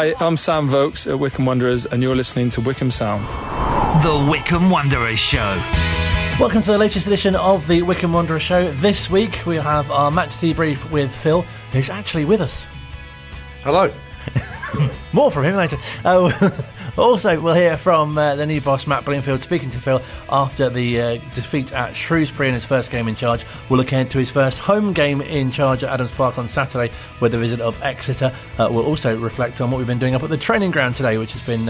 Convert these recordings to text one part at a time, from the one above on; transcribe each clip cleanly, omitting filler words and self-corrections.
Hi, I'm Sam Vokes at Wycombe Wanderers, and you're listening to Wycombe Sound. The Wycombe Wanderers Show. Welcome to the latest edition of the Wycombe Wanderers Show. This week we have our match debrief with Phil, who's actually with us. Hello. More from him later. Also, we'll hear from the new boss, Matt Bloomfield, speaking to Phil after the defeat at Shrewsbury in his first game in charge. We'll look ahead to his first home game in charge at Adams Park on Saturday with the visit of Exeter. We'll also reflect on what we've been doing up at the training ground today, which has been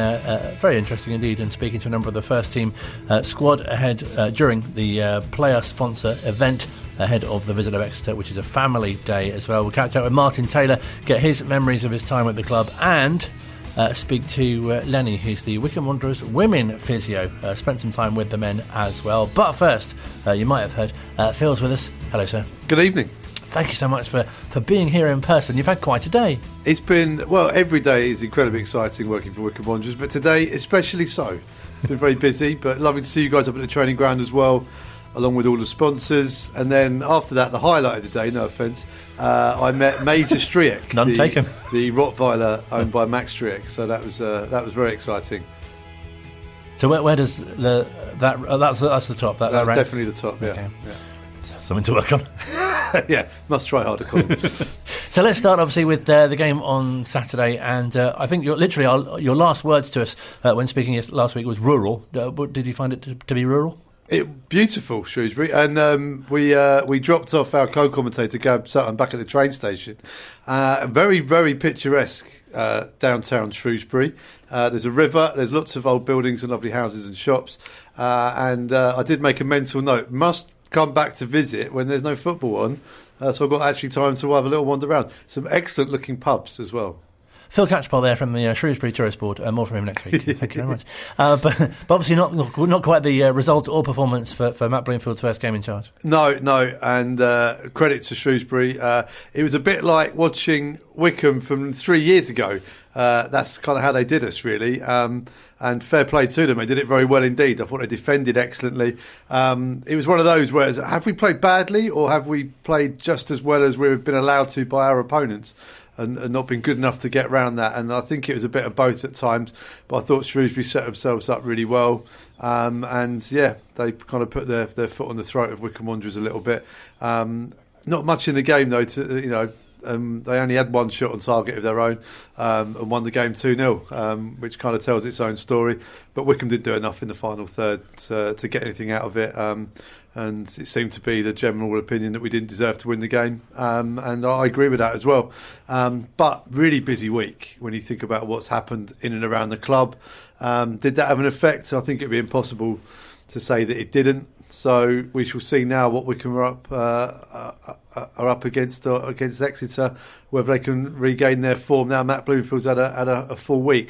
very interesting indeed, and speaking to a number of the first team squad ahead during the player sponsor event ahead of the visit of Exeter, which is a family day as well. We'll catch up with Martin Taylor, get his memories of his time at the club, and speak to Lenny, who's the Wycombe Wanderers women physio. Spent some time with the men as well. But first, you might have heard, Phil's with us. Hello, sir. Good evening. Thank you so much for being here in person. You've had quite a day. It's been, well, every day is incredibly exciting working for Wycombe Wanderers, but today especially so. It's been very busy, but lovely to see you guys up at the training ground as well, along with all the sponsors. And then after that, the highlight of the day, no offence, I met Major Striek, None taken. The Rottweiler owned by Max Striek. So that was very exciting. So where does that's the top? That ranks? Definitely the top. Yeah. Okay. Yeah. Something to work on. Yeah, must try harder, Colin. So let's start obviously with the game on Saturday, and I think your last words to us when speaking last week was rural. Did you find it to be rural? Beautiful, Shrewsbury, and we dropped off our co-commentator Gab Sutton back at the train station. Very, very picturesque downtown Shrewsbury. There's a river, there's lots of old buildings and lovely houses and shops, and I did make a mental note, must come back to visit when there's no football on, so I've got actually time to have a little wander around. Some excellent looking pubs as well. Phil Catchpole there from the Shrewsbury Tourist Board. More from him next week. Thank you very much. But obviously not quite the result or performance for Matt Bloomfield's first game in charge. No, and credit to Shrewsbury. It was a bit like watching Wycombe from 3 years ago. That's kind of how they did us, really. And fair play to them. They did it very well indeed. I thought they defended excellently. It was one of those where, have we played badly or have we played just as well as we've been allowed to by our opponents? And not been good enough to get around that. And I think it was a bit of both at times. But I thought Shrewsbury set themselves up really well. And yeah, they kind of put their foot on the throat of Wycombe Wanderers a little bit. Not much in the game though. They only had one shot on target of their own and won the game 2-0, which kind of tells its own story. But Wycombe didn't do enough in the final third to get anything out of it. And it seemed to be the general opinion that we didn't deserve to win the game. And I agree with that as well. But really busy week when you think about what's happened in and around the club. Did that have an effect? I think it'd be impossible to say that it didn't. So we shall see now what Wycombe are up against Exeter, whether they can regain their form. Now Matt Bloomfield's had a full week.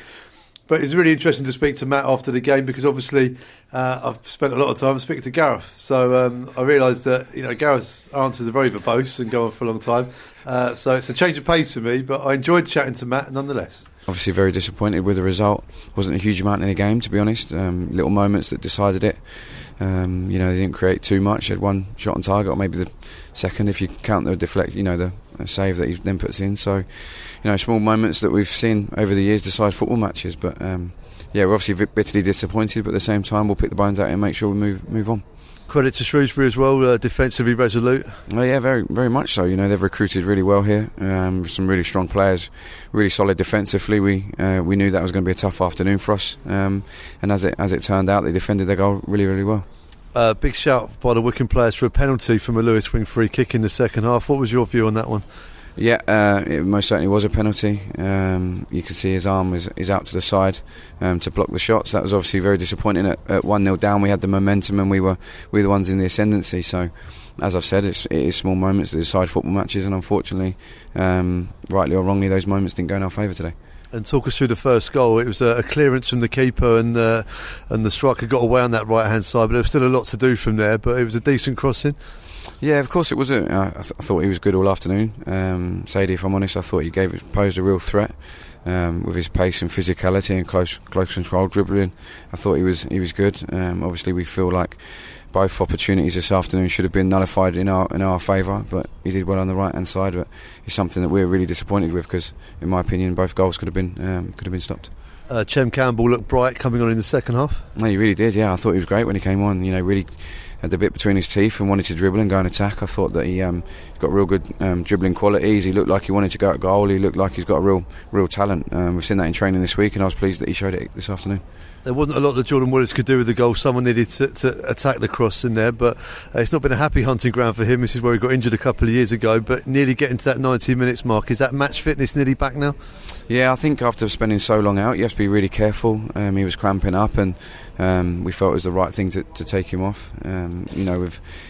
But it's really interesting to speak to Matt after the game because obviously I've spent a lot of time speaking to Gareth. So I realised that Gareth's answers are very verbose and go on for a long time. So it's a change of pace for me, but I enjoyed chatting to Matt nonetheless. Obviously very disappointed with the result. Wasn't a huge amount in the game, to be honest. Little moments that decided it. They didn't create too much. They had one shot on target, or maybe the second if you count the deflect, the save that he then puts in. So, small moments that we've seen over the years decide football matches. But we're obviously bitterly disappointed, but at the same time we'll pick the bones out and make sure we move on. Credit to Shrewsbury as well, defensively resolute. Oh yeah, very, very much so. They've recruited really well here. Some really strong players, really solid defensively. We knew that was going to be a tough afternoon for us, and as it turned out, they defended their goal really, really well. Big shout by the Wycombe players for a penalty from a Lewis Wing free kick in the second half. What was your view on that one? Yeah, it most certainly was a penalty. You can see his arm is out to the side to block the shots. That was obviously very disappointing. At 1-0 down, we had the momentum and we were the ones in the ascendancy. So, as I've said, it is small moments that decide football matches, and unfortunately, rightly or wrongly, those moments didn't go in our favour today. And talk us through the first goal. It was a clearance from the keeper, and the striker got away on that right hand side, but there was still a lot to do from there. But it was a decent crossing. Yeah, of course it was. I thought he was good all afternoon. Sadie, if I'm honest, I thought he posed a real threat with his pace and physicality and close control dribbling. I thought he was good. Obviously, we feel like both opportunities this afternoon should have been nullified in our favour, but he did well on the right hand side. But it's something that we're really disappointed with because, in my opinion, both goals could have been stopped. Chem Campbell looked bright coming on in the second half. No, he really did. Yeah, I thought he was great when he came on. Really had the bit between his teeth and wanted to dribble and go and attack. I thought that he got real good dribbling qualities. He looked like he wanted to go at goal. He looked like he's got a real talent. We've seen that in training this week, and I was pleased that he showed it this afternoon. There wasn't a lot that Jordan Willis could do with the goal. Someone needed to attack the cross in there, but it's not been a happy hunting ground for him. This is where he got injured a couple of years ago, but nearly getting to that 90 minutes mark. Is that match fitness nearly back now? Yeah, I think after spending so long out, you have to be really careful. He was cramping up, and we felt it was the right thing to take him off.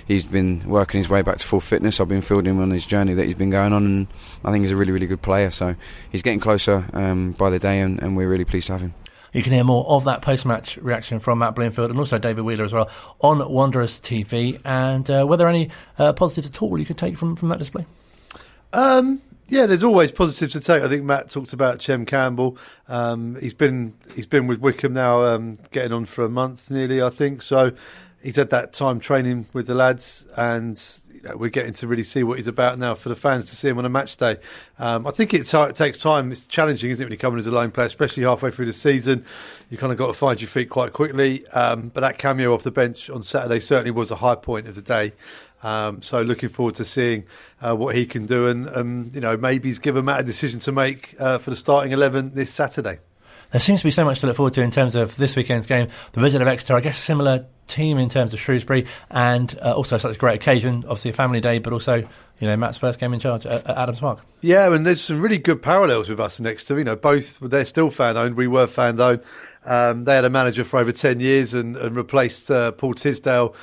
He's been working his way back to full fitness. I've been fielding him on his journey that he's been going on, and I think he's a really, really good player. So he's getting closer by the day, and we're really pleased to have him. You can hear more of that post-match reaction from Matt Bloomfield and also David Wheeler as well on Wanderers TV. And were there any positives at all you could take from that display? Yeah, there's always positives to take. I think Matt talked about Chem Campbell. He's been with Wycombe now, getting on for a month nearly, I think. So he's had that time training with the lads, and we're getting to really see what he's about now for the fans to see him on a match day. I think it takes time. It's challenging, isn't it, when you come in as a lone player, especially halfway through the season. You kind of got to find your feet quite quickly. But that cameo off the bench on Saturday certainly was a high point of the day. So looking forward to seeing what he can do, and maybe he's given Matt a decision to make for the starting 11 this Saturday. There seems to be so much to look forward to in terms of this weekend's game. The visit of Exeter, I guess, a similar team in terms of Shrewsbury, and also such a great occasion, obviously a family day, but also Matt's first game in charge at Adams Park. Yeah, and there's some really good parallels with us and Exeter. Both they're still fan owned. We were fan owned. They had a manager for over 10 years and replaced Paul Tisdale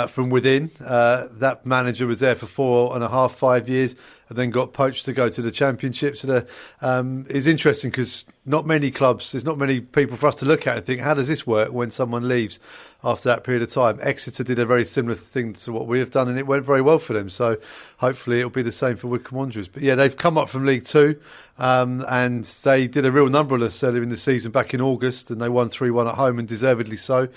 from within. That manager was there for 4.5-5 years, and then got poached to go to the Championship. So it's interesting because not many clubs, there's not many people for us to look at and think, how does this work when someone leaves after that period of time? Exeter did a very similar thing to what we have done, and it went very well for them. So hopefully it'll be the same for Wycombe Wanderers. But yeah, they've come up from League Two, and they did a real number on us earlier in the season back in August, and they won 3-1 at home, and deservedly so.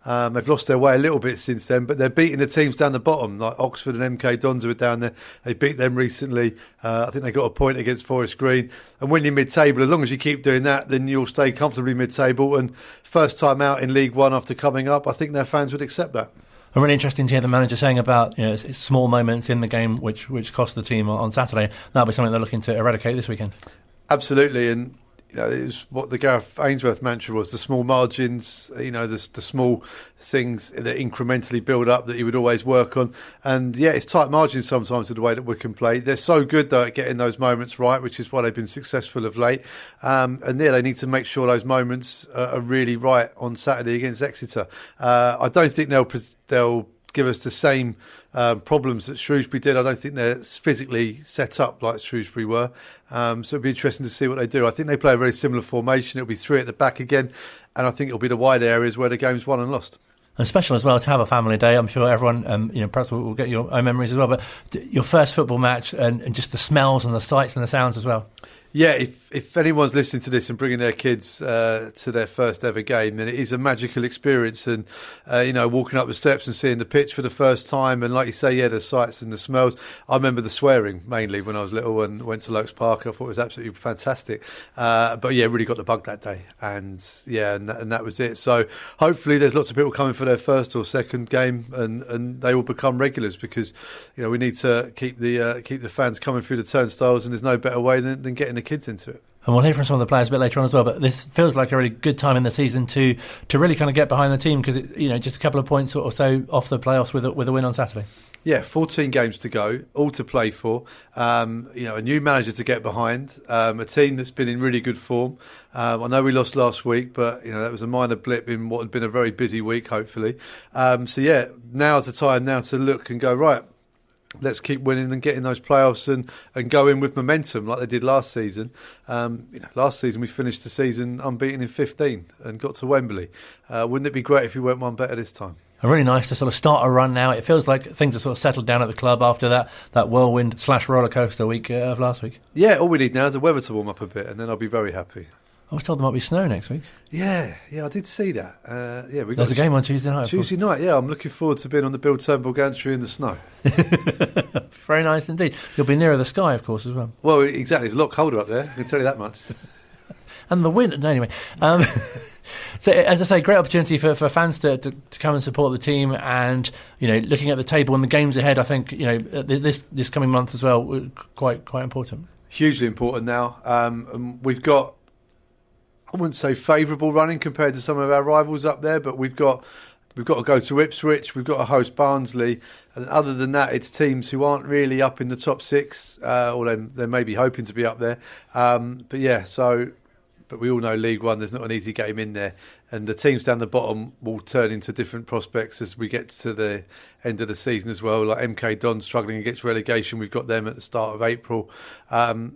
They've lost their way a little bit since then, but they're beating the teams down the bottom, like Oxford and MK Dons who are down there. They beat them recently. I think they got a point against Forest Green. And when you're mid-table, as long as you keep doing that, then you'll stay comfortably mid-table. And first time out in League One after coming up, I think their fans would accept that. And really interesting to hear the manager saying about it's small moments in the game which cost the team on Saturday. That'll be something they're looking to eradicate this weekend. Absolutely, and it was what the Gareth Ainsworth mantra was: the small margins, the small things that incrementally build up that he would always work on. And yeah, it's tight margins sometimes with the way that Wycombe play. They're so good though at getting those moments right, which is why they've been successful of late. And yeah, they need to make sure those moments are really right on Saturday against Exeter. I don't think they'll give us the same problems that Shrewsbury did. I don't think they're physically set up like Shrewsbury were. So it'll be interesting to see what they do. I think they play a very similar formation. It'll be three at the back again, and I think it'll be the wide areas where the game's won and lost. And special as well to have a family day. I'm sure everyone, perhaps will get your own memories as well. But your first football match and just the smells and the sights and the sounds as well. Yeah, if anyone's listening to this and bringing their kids to their first ever game, then it is a magical experience. And, walking up the steps and seeing the pitch for the first time. And like you say, yeah, the sights and the smells. I remember the swearing mainly when I was little and went to Lokes Park. I thought it was absolutely fantastic. But yeah, really got the bug that day. And yeah, and that was it. So hopefully there's lots of people coming for their first or second game and they will become regulars because, we need to keep the fans coming through the turnstiles, and there's no better way than getting the kids into it. And we'll hear from some of the players a bit later on as well, but this feels like a really good time in the season to really kind of get behind the team because just a couple of points or so off the playoffs with a win on Saturday. Yeah, 14 games to go, all to play for. A new manager to get behind, a team that's been in really good form. I know we lost last week, but that was a minor blip in what had been a very busy week, hopefully. So yeah, now's the time now to look and go, right, let's keep winning and getting those playoffs and go in with momentum like they did last season. Last season we finished the season unbeaten in 15 and got to Wembley. Wouldn't it be great if we went one better this time? Really nice to sort of start a run now. It feels like things are sort of settled down at the club after that whirlwind / roller coaster week of last week. Yeah, all we need now is the weather to warm up a bit and then I'll be very happy. I was told there might be snow next week. Yeah, I did see that. There's a game on Tuesday night. Tuesday night, yeah. I'm looking forward to being on the Bill Turnbull gantry in the snow. Very nice indeed. You'll be nearer the sky, of course, as well. Well, exactly. It's a lot colder up there. I can tell you that much. And the wind. Anyway. So, as I say, great opportunity for fans to come and support the team, and looking at the table and the games ahead. I think this coming month as well, quite important. Hugely important now. And we've got, I wouldn't say favourable running compared to some of our rivals up there, but we've got to go to Ipswich. We've got to host Barnsley, and other than that, it's teams who aren't really up in the top six, or they may be hoping to be up there. But we all know League One, there's not an easy game in there. And the teams down the bottom will turn into different prospects as we get to the end of the season as well. Like MK Don struggling against relegation, we've got them at the start of April. To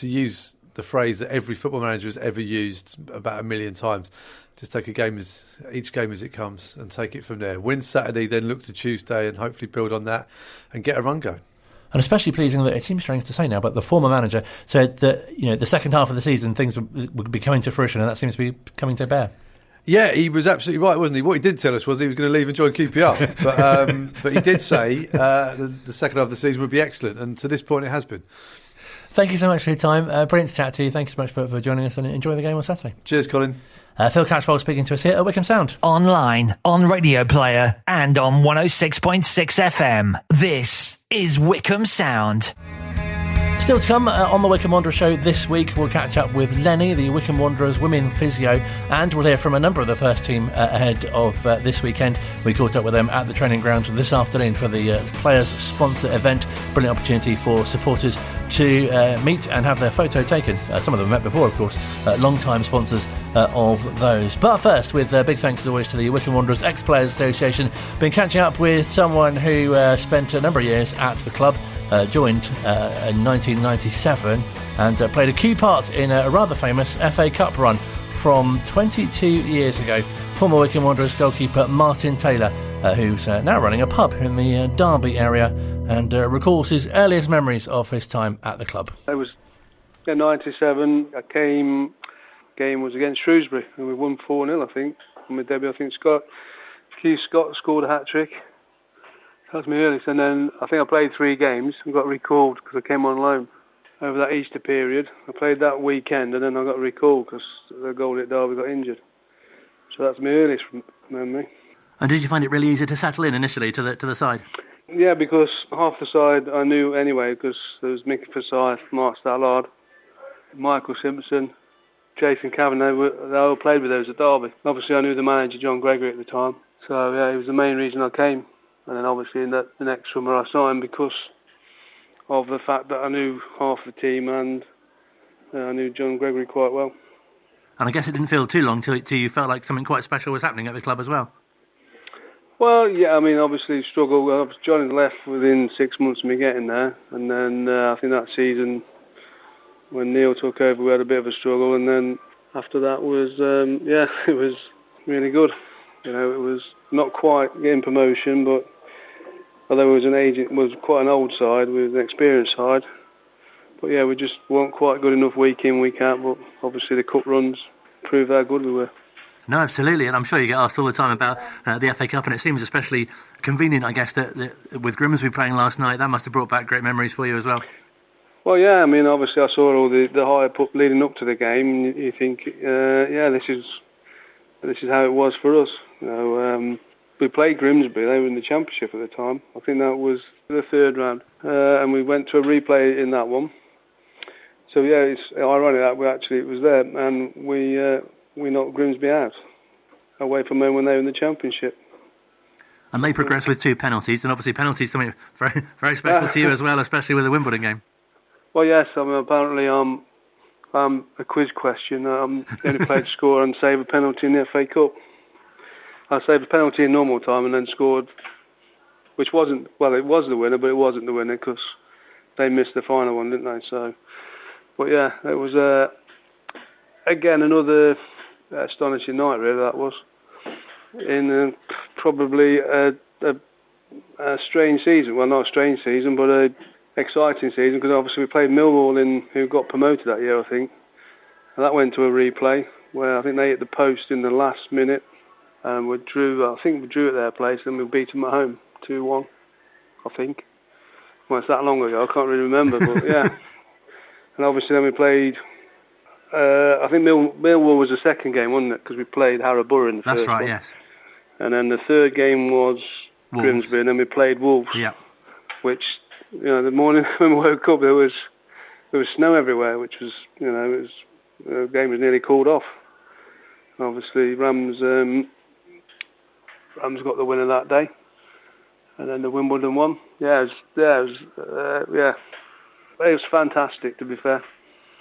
use the phrase that every football manager has ever used about 1 million times, just take each game as it comes and take it from there. Win Saturday, then look to Tuesday and hopefully build on that and get a run going. And especially pleasing that it seems strange to say now, but the former manager said that the second half of the season things would be coming to fruition, and that seems to be coming to bear. Yeah, he was absolutely right, wasn't he? What he didn't tell us was he was going to leave and join QPR, but he did say the second half of the season would be excellent, and to this point it has been. Thank you so much for your time. Brilliant to chat to you. Thank you so much for joining us, and enjoy the game on Saturday. Cheers, Colin. Phil Catchpole speaking to us here at Wycombe Sound. Online, on Radio Player, and on 106.6 FM. This is Wycombe Sound. Still to come on the Wycombe Wanderers show this week, we'll catch up with Lenny, the Wycombe Wanderers women physio, and we'll hear from a number of the first team ahead of this weekend. We caught up with them at the training ground this afternoon for the players' sponsor event. Brilliant opportunity for supporters to meet and have their photo taken. Some of them met before, of course, long-time sponsors of those. But first, with big thanks as always to the Wycombe Wanderers Ex-Players Association. Been catching up with someone who spent a number of years at the club, joined in 1997 and played a key part in a rather famous FA Cup run from 22 years ago. Former Wycombe Wanderers goalkeeper Martin Taylor, who's now running a pub in the Derby area, and recalls his earliest memories of his time at the club. It was in 97. Game was against Shrewsbury, and we won 4-0, I think. On my debut, I think Keith Scott scored a hat-trick. That was my earliest, and then I think I played 3 games and got recalled because I came on loan over that Easter period. I played that weekend and then I got recalled because the goalie at Derby got injured. So that's my earliest memory. And did you find it really easy to settle in initially to the side? Yeah, because half the side I knew anyway, because there was Mickey Forsyth, Mark Stallard, Michael Simpson, Jason Kavanagh, they all played with those at Derby. Obviously I knew the manager, John Gregory, at the time. So yeah, it was the main reason I came. And then obviously the next summer I signed because of the fact that I knew half the team and I knew John Gregory quite well. And I guess it didn't feel too long till you felt like something quite special was happening at the club as well. Well, yeah, I mean, obviously struggled. Johnny left within 6 months of me getting there. And then I think that season when Neil took over we had a bit of a struggle. And then after that was, it was really good. It was not quite getting promotion, but although it was quite an old side, with an experienced side. But yeah, we just weren't quite good enough week in, week out, but obviously the cup runs proved how good we were. No, absolutely, and I'm sure you get asked all the time about the FA Cup, and it seems especially convenient, I guess, that with Grimsby playing last night, that must have brought back great memories for you as well. Well, yeah, I mean, obviously I saw all the hype up leading up to the game, and you think, this is how it was for us. We played Grimsby, they were in the Championship at the time. I think that was the third round. And we went to a replay in that one. So yeah, it's ironic that it was there, and we knocked Grimsby out away from them when they were in the Championship. And they progressed with 2 penalties, and obviously penalties something very, very special to you as well, especially with the Wimbledon game. Well, yes, I mean, apparently I'm a quiz question. I'm the only player to score and save a penalty in the FA Cup. I saved a penalty in normal time and then scored, which wasn't, well, it was the winner, but it wasn't the winner because they missed the final one, didn't they? So, but yeah, it was, again, another astonishing night, really, that was. In probably a strange season. Well, not a strange season, but a exciting season because obviously we played Millwall who got promoted that year, I think. And that went to a replay where I think they hit the post in the last minute. And we drew at their place, and we beat them at home 2-1, I think. Well, it's that long ago, I can't really remember, but yeah. And obviously then we played, I think Millwall was the second game, wasn't it? Because we played Harrogate in the first one. That's right, yes. And then the third game was Wolves. Grimsby, and then we played Wolves. Yeah. Which, the morning when we woke up, there was snow everywhere, which was, the game was nearly called off. Obviously, Rams got the winner that day, and then the Wimbledon won. It was fantastic, to be fair.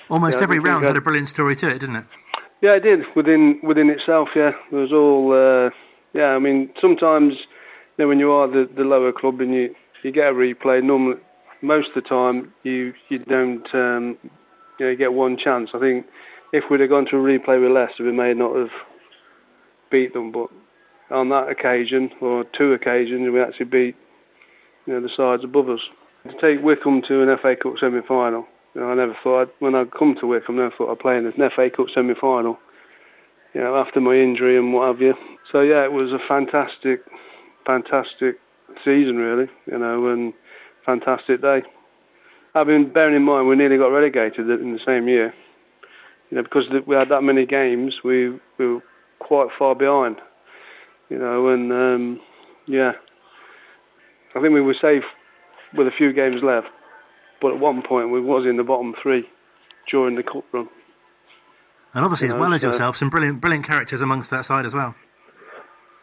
Almost every round had a brilliant story to it, didn't it? Yeah, it did within itself. Yeah, it was all. I mean, sometimes when you are the lower club and you get a replay, normally most of the time you don't. You get one chance. I think if we'd have gone to a replay with Leicester, we may not have beat them, but on that occasion, or two occasions, we actually beat the sides above us. To take Wycombe to an FA Cup semi-final, I never thought, when I'd come to Wycombe, I never thought I'd play in an FA Cup semi-final, after my injury and what have you. So yeah, it was a fantastic season really, and fantastic day. Bearing in mind we nearly got relegated in the same year, because we had that many games, we were quite far behind. I think we were safe with a few games left, but at one point we was in the bottom three during the cup run. And obviously, as well as yourself, some brilliant characters amongst that side as well.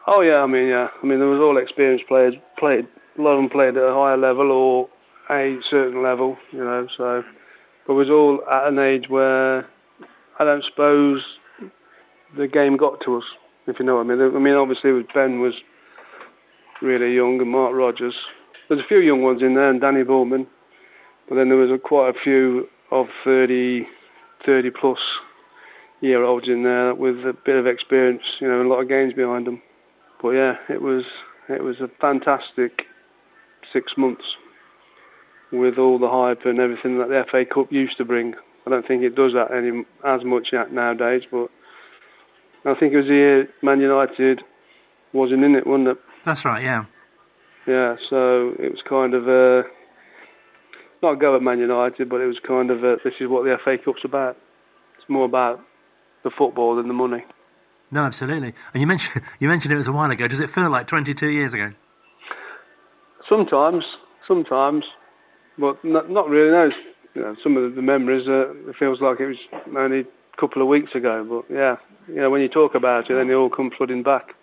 Oh yeah, I mean there was all experienced players. A lot of them played at a higher level or a certain level, so, but it was all at an age where I don't suppose the game got to us, if you know what I mean. I mean, obviously Ben was really young, and Mark Rogers. There's a few young ones in there, and Danny Bullman, but then there was quite a few of 30 plus year olds in there with a bit of experience, a lot of games behind them. But yeah, it was a fantastic 6 months with all the hype and everything that the FA Cup used to bring. I don't think it does that as much nowadays, but I think it was the year Man United wasn't in it, wasn't it? That's right, yeah. Yeah, so it was kind of not a go at Man United, but it was kind of this is what the FA Cup's about. It's more about the football than the money. No, absolutely. And you mentioned it was a while ago. Does it feel like 22 years ago? Sometimes, but not really. No, some of the memories, it feels like it was only a couple of weeks ago. But yeah, when you talk about it, then they all come flooding back.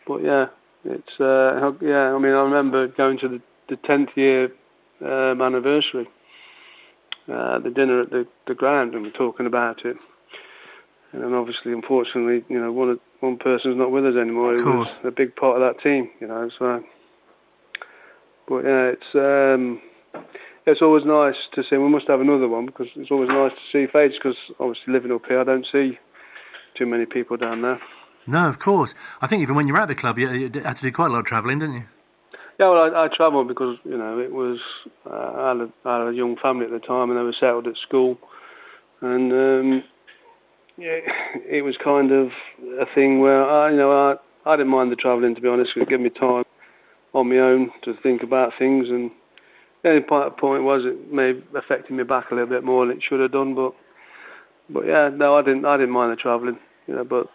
But yeah, it's I mean, I remember going to the 10th year anniversary, the dinner at the ground, and we're talking about it. And then obviously, unfortunately, one person's not with us anymore. It was a big part of that team, So, but yeah, it's always nice to see. We must have another one because it's always nice to see faces. Because obviously, living up here, I don't see too many people down there. No, of course. I think even when you were at the club, you had to do quite a lot of travelling, didn't you? Yeah, well, I travelled because it was I had a young family at the time, and they were settled at school, and it was kind of a thing where I didn't mind the travelling, to be honest. It gave me time on my own to think about things, and the only point was it may have affected me back a little bit more than it should have done, but yeah, no, I didn't mind the travelling, but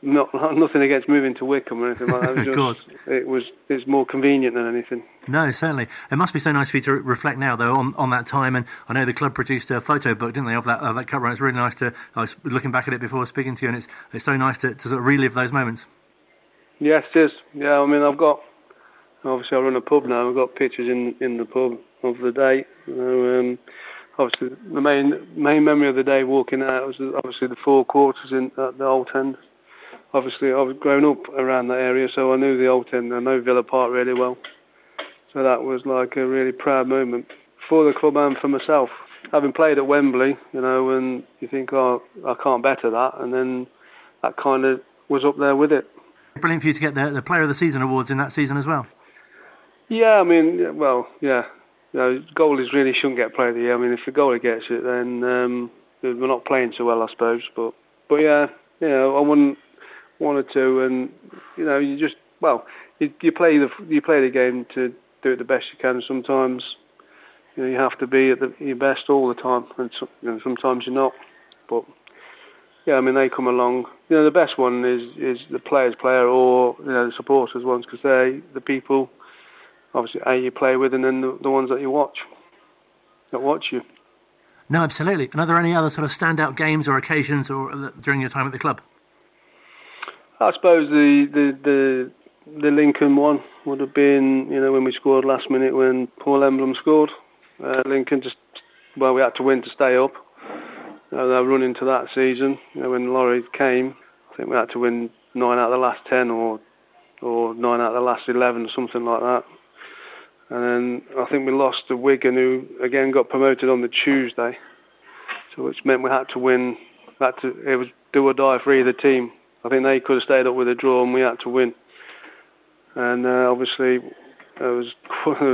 nothing against moving to Wycombe or anything like that. Of course. It's more convenient than anything. No, certainly. It must be so nice for you to reflect now, though, on that time. And I know the club produced a photo book, didn't they, of that cup run. It's really nice I was looking back at it before speaking to you, and it's so nice to sort of relive those moments. Yes, it is. Yeah, I mean, obviously I run a pub now. I've got pictures in the pub of the day. Obviously, the main memory of the day walking out was obviously the four quarters at the Old End. Obviously, I was growing up around that area, so I knew the Old End. I know Villa Park really well. So that was like a really proud moment for the club and for myself. Having played at Wembley, and you think, oh, I can't better that, and then that kind of was up there with it. Brilliant for you to get the Player of the Season awards in that season as well. Yeah, I mean, well, yeah. Goalies really shouldn't get Player of the Year. I mean, if the goalie gets it, then we're not playing so well, I suppose. But yeah, I wouldn't wanted to, and you just you play the game to do it the best you can. Sometimes you have to be at your best all the time, and sometimes you're not. But yeah, I mean, they come along. The best one is the player's player, or the supporters ones, because they're the people obviously you play with, and then the ones that watch you. No, absolutely. And are there any other sort of standout games or occasions or during your time at the club? I suppose the Lincoln one would have been, when we scored last minute when Paul Emblem scored. Lincoln we had to win to stay up. They were running to that season. When Laurie came, I think we had to win 9 out of the last 10 or 9 out of the last 11, something like that. And then I think we lost to Wigan, who again got promoted on the Tuesday. So which meant we had to win. It was do or die for either team. I think they could have stayed up with a draw, and we had to win. And obviously, there was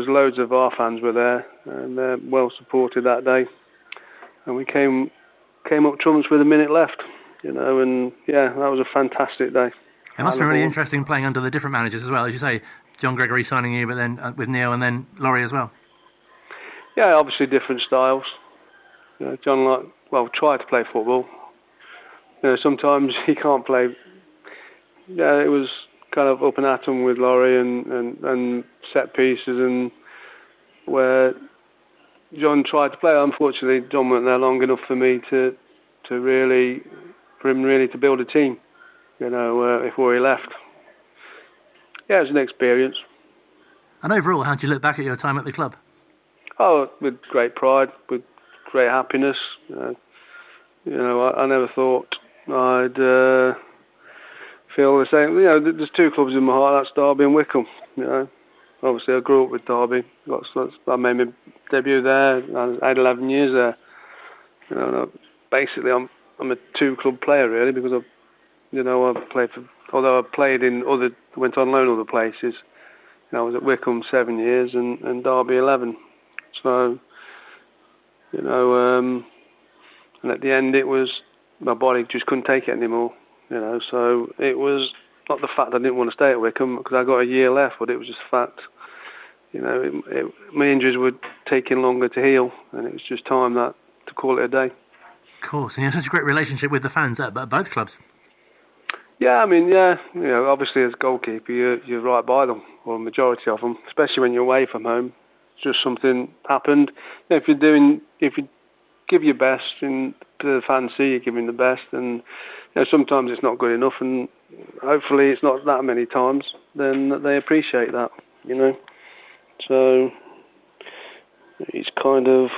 loads of our fans were there, and well supported that day. And we came up trumps with a minute left, and yeah, that was a fantastic day. It must have been really interesting playing under the different managers as well, as you say. John Gregory signing you, but then with Neil, and then Laurie as well. Yeah, obviously different styles. John tried to play football. Sometimes he can't play. Yeah, it was kind of up and at 'em with Laurie and set pieces, and where John tried to play. Unfortunately, John weren't there long enough for me to really to build a team. Before he left. Yeah, it was an experience. And overall, how do you look back at your time at the club? Oh, with great pride, with great happiness. I never thought I'd feel the same. There's 2 clubs in my heart. That's Derby and Wycombe. Obviously I grew up with Derby. I made my debut there. I had 11 years there. Basically, I'm a 2-club player really, because I've played for. Although I went on loan other places. I was at Wycombe 7 years and Derby 11. So, and at the end it was, my body just couldn't take it anymore. So it was not the fact I didn't want to stay at Wycombe, because I got a year left, but it was just the fact, my injuries were taking longer to heal, and it was just time to call it a day. Of course, and you have such a great relationship with the fans at both clubs. Yeah, I mean, obviously as goalkeeper, you're right by them, or a majority of them, especially when you're away from home. Just something happened. If you give your best, and the fans see you giving the best, and sometimes it's not good enough, and hopefully it's not that many times, then they appreciate that, So it's kind of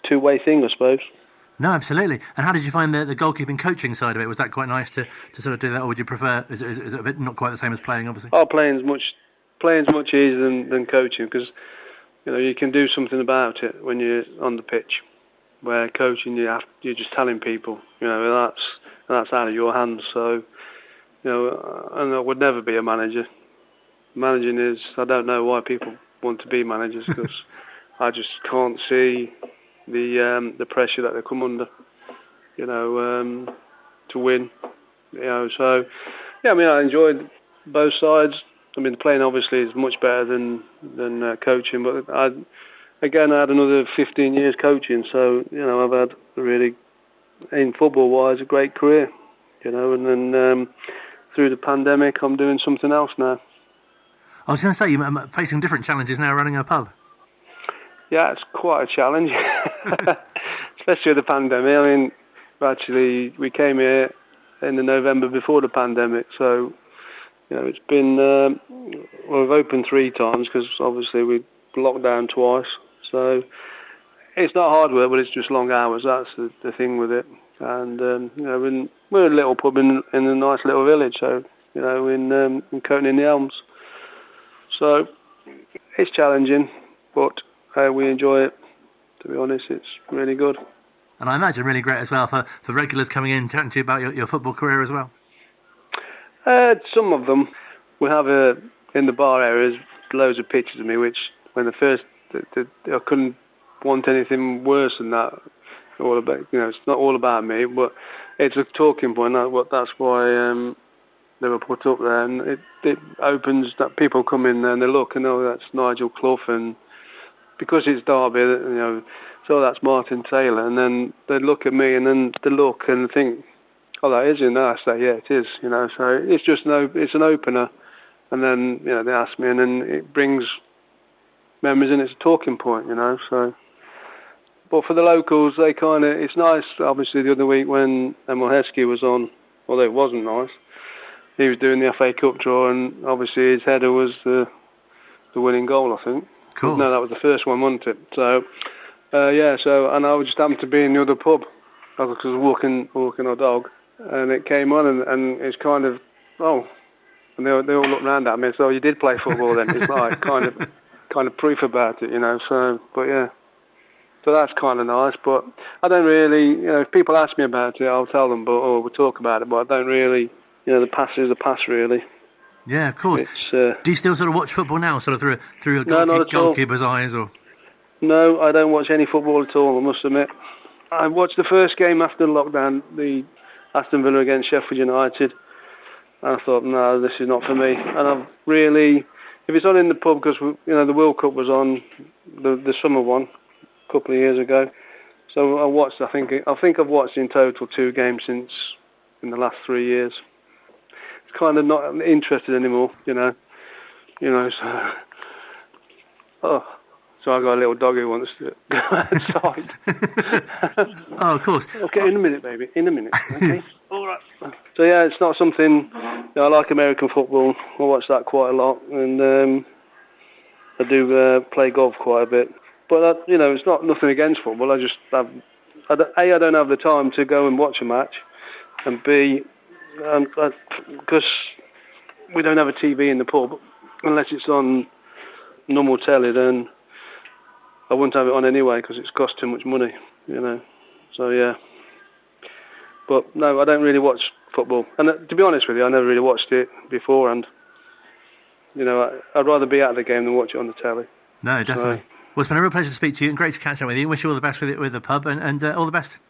two-way thing, I suppose. No, absolutely. And how did you find the goalkeeping coaching side of it? Was that quite nice to sort of do that, or would you prefer? Is it a bit not quite the same as playing, obviously? Oh, playing's much easier than coaching, because you can do something about it when you're on the pitch. Where coaching, you're just telling people, that's out of your hands. So, and I would never be a manager. Managing is, I don't know why people want to be managers, because I just can't see the pressure that they come under, to win. So yeah, I mean, I enjoyed both sides. I mean, playing obviously is much better than coaching, but I had another 15 years coaching, so I've had really, in football wise, a great career, and then through the pandemic I'm doing something else now. I was going to say, you're facing different challenges now running a pub. Yeah, it's quite a challenge, especially with the pandemic. I mean, actually, we came here in the November before the pandemic, so it's been we've opened 3 times, because obviously we locked down twice. So it's not hard work, but it's just long hours. That's the thing with it. And we're a little pub in a nice little village, so in Coton in the Elms. So it's challenging, but we enjoy it. To be honest, it's really good. And I imagine really great as well for regulars coming in, chatting to you about your football career as well. Some of them. We have in the bar areas loads of pictures of me, which when I couldn't want anything worse than that. all about, it's not all about me, but it's a talking point. That's why they were put up there, and it opens that people come in there and they look and that's Nigel Clough, and because it's Derby, so that's Martin Taylor, and then they look at me and then they look and think, oh, that is in there. I say, yeah, it is. So it's just it's an opener, and then they ask me, and then it brings memories and it's a talking point. So. But for the locals, it's nice. Obviously, the other week when Emil Heskey was on, although it wasn't nice, he was doing the FA Cup draw, and obviously his header was the winning goal, I think. Cool. No, that was the first one, wasn't it? So, and I just happened to be in the other pub. I was walking our dog, and it came on, and it's kind of, and they all looked round at me. So you did play football then? It's like kind of proof about it, So, but yeah. So that's kind of nice, but I don't really, if people ask me about it, I'll tell them, or we'll talk about it, but I don't really, the past is the past, really. Yeah, of course. Do you still sort of watch football now, sort of through a goalkeeper's eyes, or? No, I don't watch any football at all, I must admit. I watched the first game after the lockdown, the Aston Villa against Sheffield United, and I thought, no, this is not for me. And I've really, if it's on in the pub, because, the World Cup was on, the summer one, couple of years ago, so I watched. I think I've watched in total 2 games in the last 3 years. It's kind of not interested anymore, So, so I got a little dog who wants to go outside. Oh, of course. Okay, in a minute, baby. In a minute. Okay. All right. So yeah, it's not something. I like American football. I watch that quite a lot, and I do play golf quite a bit. But it's not nothing against football. I just I don't have the time to go and watch a match, and B, because we don't have a TV in the pub unless it's on normal telly. Then I wouldn't have it on anyway because it's cost too much money. So yeah. But no, I don't really watch football, and to be honest with you, I never really watched it beforehand. I'd rather be at the game than watch it on the telly. No, definitely. So, well, it's been a real pleasure to speak to you and great to catch up with you. Wish you all the best with the pub and all the best.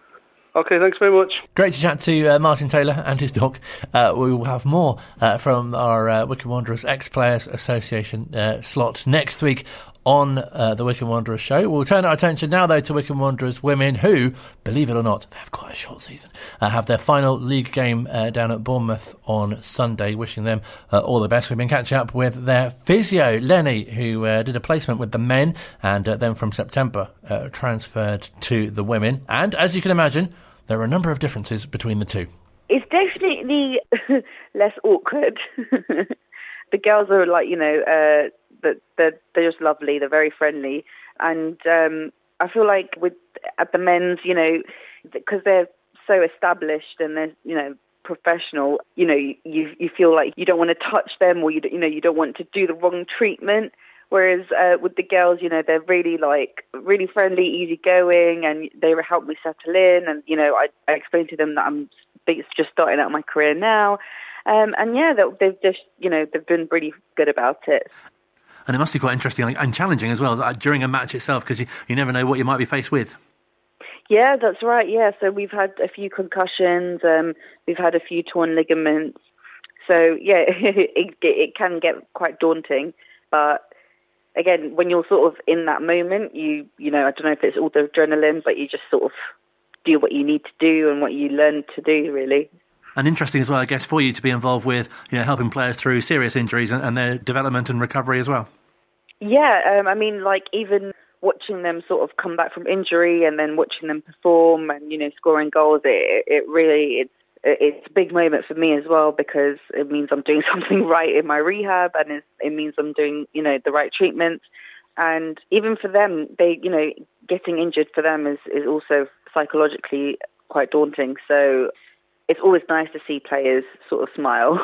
Okay, thanks very much. Great to chat to Martin Taylor and his dog. We will have more from our Wycombe Wanderers Ex-Players Association slot next week on the Wycombe Wanderers show. We'll turn our attention now, though, to Wycombe Wanderers women who, believe it or not, they have quite a short season, have their final league game down at Bournemouth on Sunday. Wishing them all the best. We've been catching up with their physio, Lenny, who did a placement with the men and then from September transferred to the women. And as you can imagine, there are a number of differences between the two. It's definitely less awkward. The girls are like, they're just lovely. They're very friendly, and I feel like at the men's, because they're so established and they're professional. You feel like you don't want to touch them, or you don't want to do the wrong treatment. Whereas with the girls, they're really really friendly, easygoing, and they help me settle in. And I explained to them that I'm just starting out my career now, and yeah, they've just they've been really good about it. And it must be quite interesting and challenging as well during a match itself, because you never know what you might be faced with. Yeah, that's right. Yeah, so we've had a few concussions, we've had a few torn ligaments. So yeah, it can get quite daunting, but. Again, when you're sort of in that moment, I don't know if it's all the adrenaline, but you just sort of do what you need to do and what you learn to do, really. And interesting as well, I guess, for you to be involved with, helping players through serious injuries and their development and recovery as well. Yeah, even watching them sort of come back from injury and then watching them perform and, scoring goals, it's a big moment for me as well, because it means I'm doing something right in my rehab, and it means I'm doing, the right treatments. And even for them, getting injured for them is also psychologically quite daunting. So it's always nice to see players sort of smile.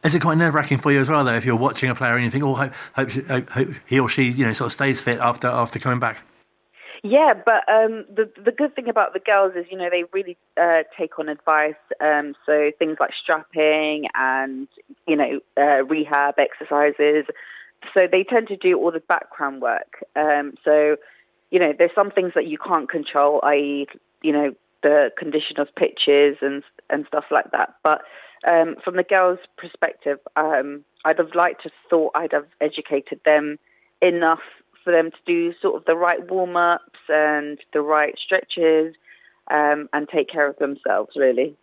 Is it quite nerve-wracking for you as well, though, if you're watching a player and you think, hope he or she, sort of stays fit after coming back? Yeah, but the good thing about the girls is, they really take on advice. So things like strapping and, rehab exercises. So they tend to do all the background work. So, there's some things that you can't control, i.e., the condition of pitches and stuff like that. But from the girls' perspective, I'd have liked to thought I'd have educated them enough for them to do sort of the right warm-ups and the right stretches and take care of themselves, really.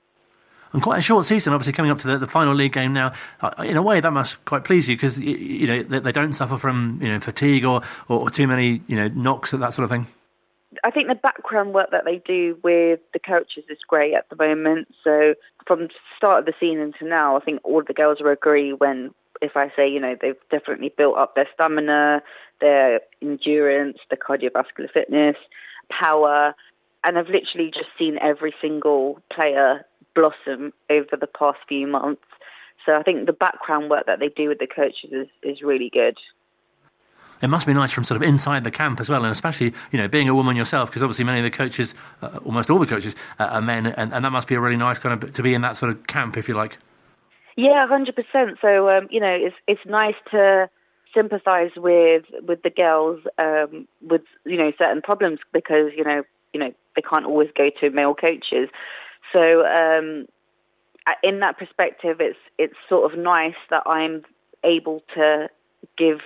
And quite a short season, obviously, coming up to the final league game now. In a way, that must quite please you because, they don't suffer from, fatigue or too many, knocks and that sort of thing. I think the background work that they do with the coaches is great at the moment. So from the start of the season to now, I think all the girls will agree if I say, they've definitely built up their stamina, their endurance, their cardiovascular fitness, power. And I've literally just seen every single player blossom over the past few months. So I think the background work that they do with the coaches is really good. It must be nice from sort of inside the camp as well, and especially, being a woman yourself, because obviously many of the coaches, almost all the coaches, are men, and that must be a really nice kind of to be in that sort of camp, if you like. Yeah, 100%. So, it's nice to sympathise with the girls with, certain problems because, they can't always go to male coaches. So in that perspective, it's sort of nice that I'm able to give,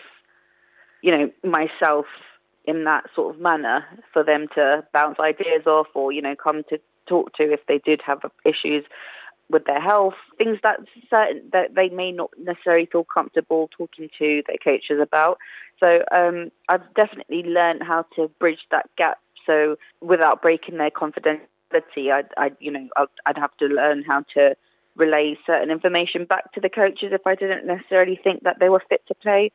myself in that sort of manner for them to bounce ideas off or, come to talk to if they did have issues with their health, things that they may not necessarily feel comfortable talking to their coaches about. So I've definitely learned how to bridge that gap. So without breaking their confidentiality, I'd have to learn how to relay certain information back to the coaches if I didn't necessarily think that they were fit to play.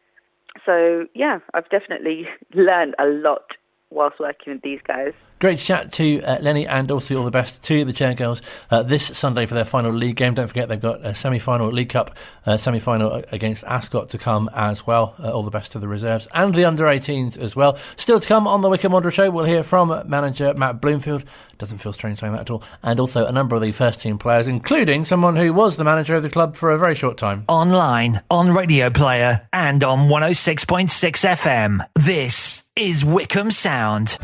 So, yeah, I've definitely learned a lot whilst working with these guys. Great to chat to Lenny, and also all the best to the Chair Girls this Sunday for their final league game. Don't forget they've got a semi-final League Cup semi-final against Ascot to come as well. All the best to the reserves and the under-18s as well. Still to come on the Wycombe Wanderers show, we'll hear from manager Matt Bloomfield. Doesn't feel strange saying that at all. And also a number of the first team players, including someone who was the manager of the club for a very short time. Online, on Radio Player and on 106.6 FM. This is Wycombe Sound.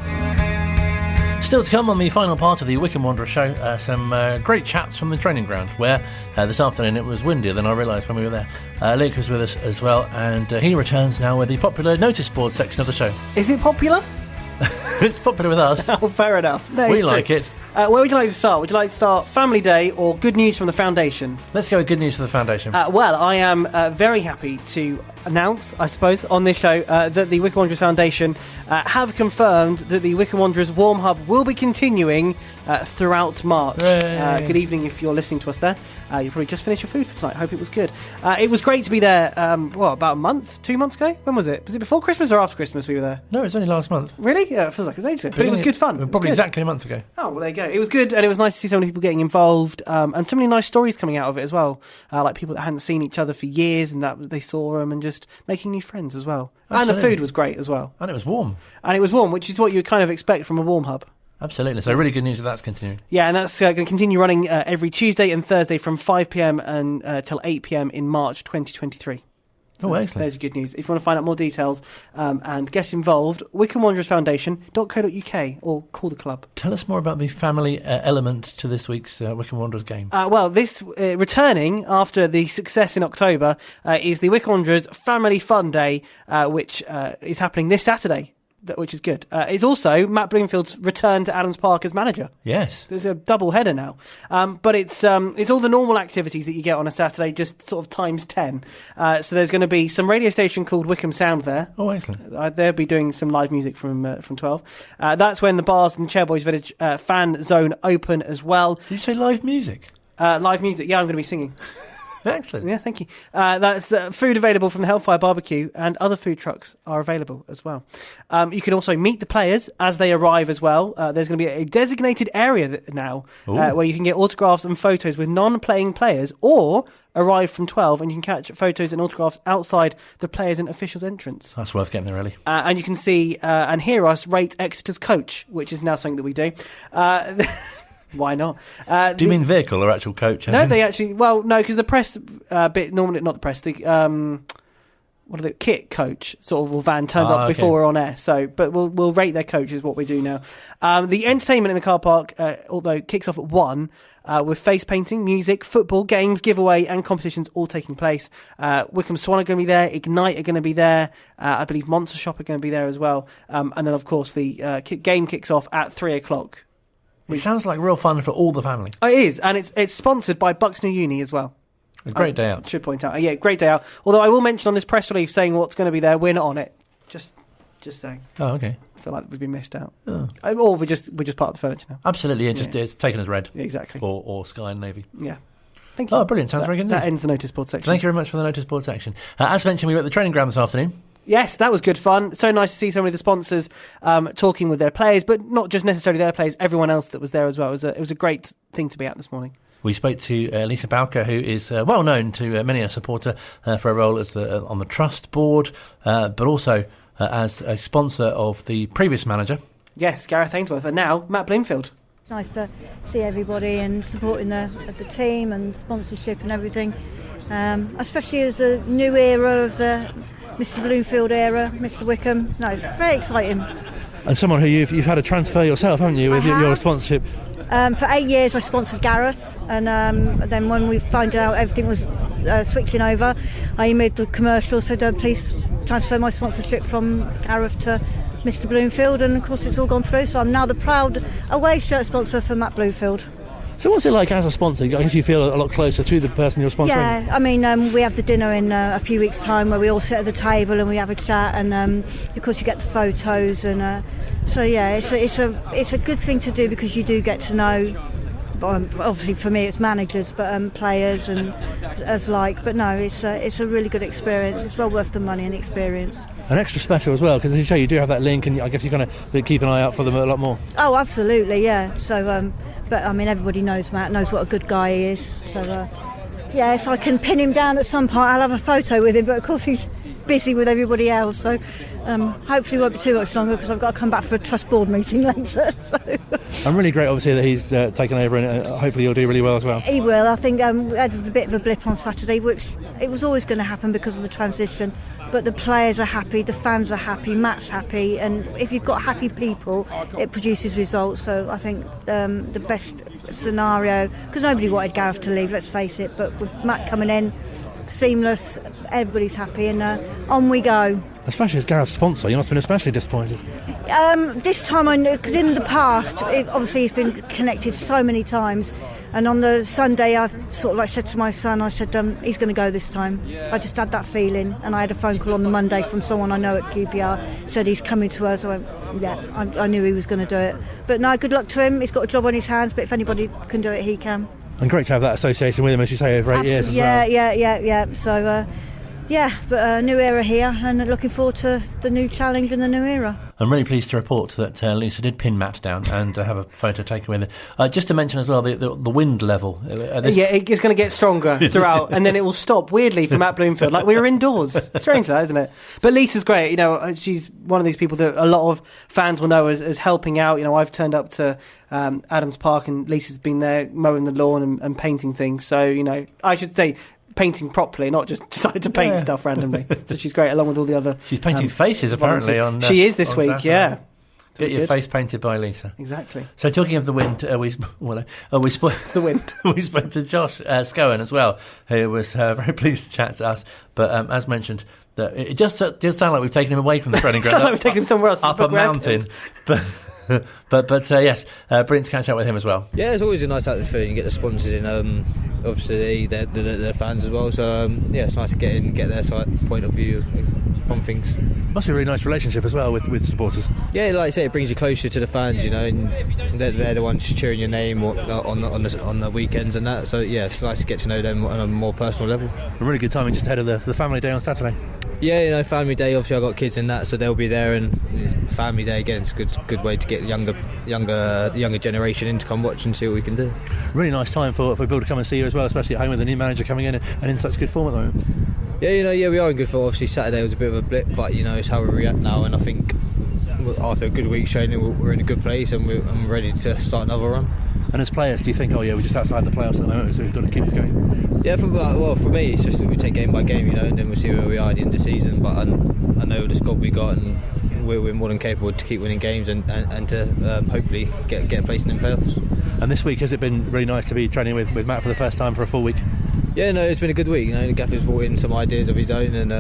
Still to come on the final part of the Wycombe Wanderers show, some great chats from the training ground, where this afternoon it was windier than I realised when we were there. Luke was with us as well, and he returns now with the popular notice board section of the show. Is it popular? It's popular with us. Oh, fair enough. No, we like it. Where would you like to start? Would you like to start Family Day or good news from the Foundation? Let's go with good news for the Foundation. Well, I am very happy to announce, I suppose, on this show that the Wycombe Wanderers Foundation have confirmed that the Wycombe Wanderers Warm Hub will be continuing throughout March. Good evening if you're listening to us there. You probably just finished your food for tonight. Hope it was good. It was great to be there, about a month, 2 months ago? When was it? Was it before Christmas or after Christmas we were there? No, it was only last month. Really? Yeah, it feels like it was ages ago. But it was good fun. Probably exactly a month ago. Oh, well, there you go. It was good, and it was nice to see so many people getting involved, and so many nice stories coming out of it as well. Like people that hadn't seen each other for years, and that they saw them, and just making new friends as well. Absolutely. And the food was great as well. And it was warm. Which is what you would kind of expect from a warm hub. Absolutely. So really good news that that's continuing. Yeah, and that's going to continue running every Tuesday and Thursday from 5 p.m. till 8 p.m. in March 2023. So excellent. There's your good news. If you want to find out more details and get involved, WycombeWanderersFoundation.co.uk or call the club. Tell us more about the family element to this week's Wycombe Wanderers game. Well, this returning after the success in October is the Wycombe Wanderers Family Fun Day, which is happening this Saturday. Which is good. It's also Matt Bloomfield's return to Adams Park as manager. Yes. There's a double header now. But it's all the normal activities that you get on a Saturday, just sort of times 10. So there's going to be some radio station called Wycombe Sound there. Oh, excellent. They'll be doing some live music from 12. That's when the bars in the Chairboys Village fan zone open as well. Did you say live music? Live music, yeah, I'm going to be singing. Excellent. Yeah, thank you. That's food available from the Hellfire Barbecue, and other food trucks are available as well. You can also meet the players as they arrive as well. There's going to be a designated area now where you can get autographs and photos with non-playing players, or arrive from 12 and you can catch photos and autographs outside the players and officials entrance. That's worth getting there early. And you can see and hear us rate Exeter's coach, which is now something that we do. Why not? Do you mean vehicle or actual coach? No, they actually... Well, no, because the press bit... Normally, not the press. kit coach sort of van turns up before we're on air. So, but we'll rate their coach is what we do now. The entertainment in the car park, although kicks off at 1, with face painting, music, football, games, giveaway, and competitions all taking place. Wycombe Swan are going to be there. Ignite are going to be there. I believe Monster Shop are going to be there as well. And then, of course, the game kicks off at 3:00. It sounds like real fun for all the family. Oh, it is, and it's sponsored by Buxton Uni as well. A great day out. Should point out. Yeah, great day out. Although I will mention on this press release saying what's going to be there, we're not on it. Just saying. Oh, okay. I feel like we've been missed out. Oh. Or we're just part of the furniture now. Absolutely, it's taken as read. Yeah, exactly. Or Sky and Navy. Yeah. Thank you. Oh, brilliant. Sounds very good. That ends the notice board section. Thank you very much for the notice board section. As mentioned, we were at the training ground this afternoon. Yes, that was good fun. So nice to see so many of the sponsors talking with their players, but not just necessarily their players, everyone else that was there as well. It was a great thing to be at this morning. We spoke to Lisa Bowker, who is well known to many a supporter for her role as on the trust board, but also as a sponsor of the previous manager. Yes, Gareth Ainsworth, and now Matt Bloomfield. It's nice to see everybody and supporting the team and sponsorship and everything, especially as a new era of the Mr. Bloomfield era, Mr. Wycombe. No, it's very exciting. And someone who you've had a transfer yourself, haven't you, with your sponsorship? For 8 years I sponsored Gareth, and then when we found out everything was switching over, I emailed the commercial, said please transfer my sponsorship from Gareth to Mr. Bloomfield, and of course it's all gone through, so I'm now the proud away shirt sponsor for Matt Bloomfield. So what's it like as a sponsor? I guess you feel a lot closer to the person you're sponsoring. Yeah, I mean, we have the dinner in a few weeks' time where we all sit at the table and we have a chat, and of course you get the photos, and so yeah, it's a good thing to do because you do get to know. Obviously, for me, it's managers, but players and as like. But no, it's a really good experience. It's well worth the money and experience. And extra special as well, because as you say, you do have that link, and I guess you're going to keep an eye out for them a lot more. Oh, absolutely, yeah. So, but I mean, everybody knows Matt, knows what a good guy he is. So, yeah, if I can pin him down at some point, I'll have a photo with him. But of course, he's busy with everybody else. So, hopefully, it won't be too much longer because I've got to come back for a trust board meeting later. So. I'm really great, obviously, that he's taken over, and hopefully he'll do really well as well. He will. I think we had a bit of a blip on Saturday, which it was always going to happen because of the transition. But the players are happy, the fans are happy, Matt's happy, and if you've got happy people, it produces results. So I think the best scenario, because nobody wanted Gareth to leave, let's face it, but with Matt coming in, seamless, everybody's happy, and on we go. Especially as Gareth's sponsor, you must have been especially disappointed. This time I knew, because in the past, obviously he's been connected so many times, and on the Sunday I sort of like said to my son, I said, he's going to go this time. I just had that feeling, and I had a phone call on the Monday from someone I know at QPR, said he's coming to us. I went, yeah, I knew he was going to do it. But no, good luck to him, he's got a job on his hands, but if anybody can do it, he can. And great to have that association with him, as you say, over 8 years as well. Yeah. So, yeah, but a new era here, and looking forward to the new challenge and the new era. I'm really pleased to report that Lisa did pin Matt down and have a photo taken with her. Just to mention as well, the wind level. Yeah, it's going to get stronger throughout, and then it will stop weirdly for Matt Bloomfield, like we were indoors. Strange that, isn't it? But Lisa's great. You know, she's one of these people that a lot of fans will know as helping out. You know, I've turned up to Adams Park, and Lisa's been there mowing the lawn and painting things. So, you know, I should say painting properly, not just decided to paint stuff randomly. So she's great, along with all the other. She's painting faces apparently on. She is this week, Saturday. Yeah. Get your face painted by Lisa. Exactly. So talking of the wind, we spoke. It's the wind. We spoke to Josh Scowen as well, who was very pleased to chat to us. But as mentioned, it just did sound like we've taken him away from the training ground. Sounds like we've taken him somewhere else, up a mountain. But yes, brilliant to catch up with him as well. Yeah, it's always a nice atmosphere. You get the sponsors in, obviously they're fans as well. So yeah, it's nice to get their point of view from things. Must be a really nice relationship as well with supporters. Yeah, like I say, it brings you closer to the fans, you know, and they're the ones cheering your name on the weekends and that. So yeah, it's nice to get to know them on a more personal level. A really good timing just ahead of the family day on Saturday. Yeah, you know, family day. Obviously, I've got kids in that, so they'll be there. And family day again, it's a good way to get the younger generation in to come watch and see what we can do. Really nice time for people to come and see you as well, especially at home with the new manager coming in and in such good form at the moment. Yeah, you know, we are in good form. Obviously, Saturday was a bit of a blip, but you know, it's how we react now. And I think after a good week training, we're in a good place, and I'm ready to start another run. And as players, do you think, we're just outside the playoffs at the moment, so we've got to keep this going? Yeah, for me, it's just that we take game by game, and then we'll see where we are at the end of the season. But I know the squad we got, and we're more than capable to keep winning games and to hopefully get a place in the playoffs. And this week, has it been really nice to be training with Matt for the first time for a full week? Yeah, no, it's been a good week. The gaffer's brought in some ideas of his own, and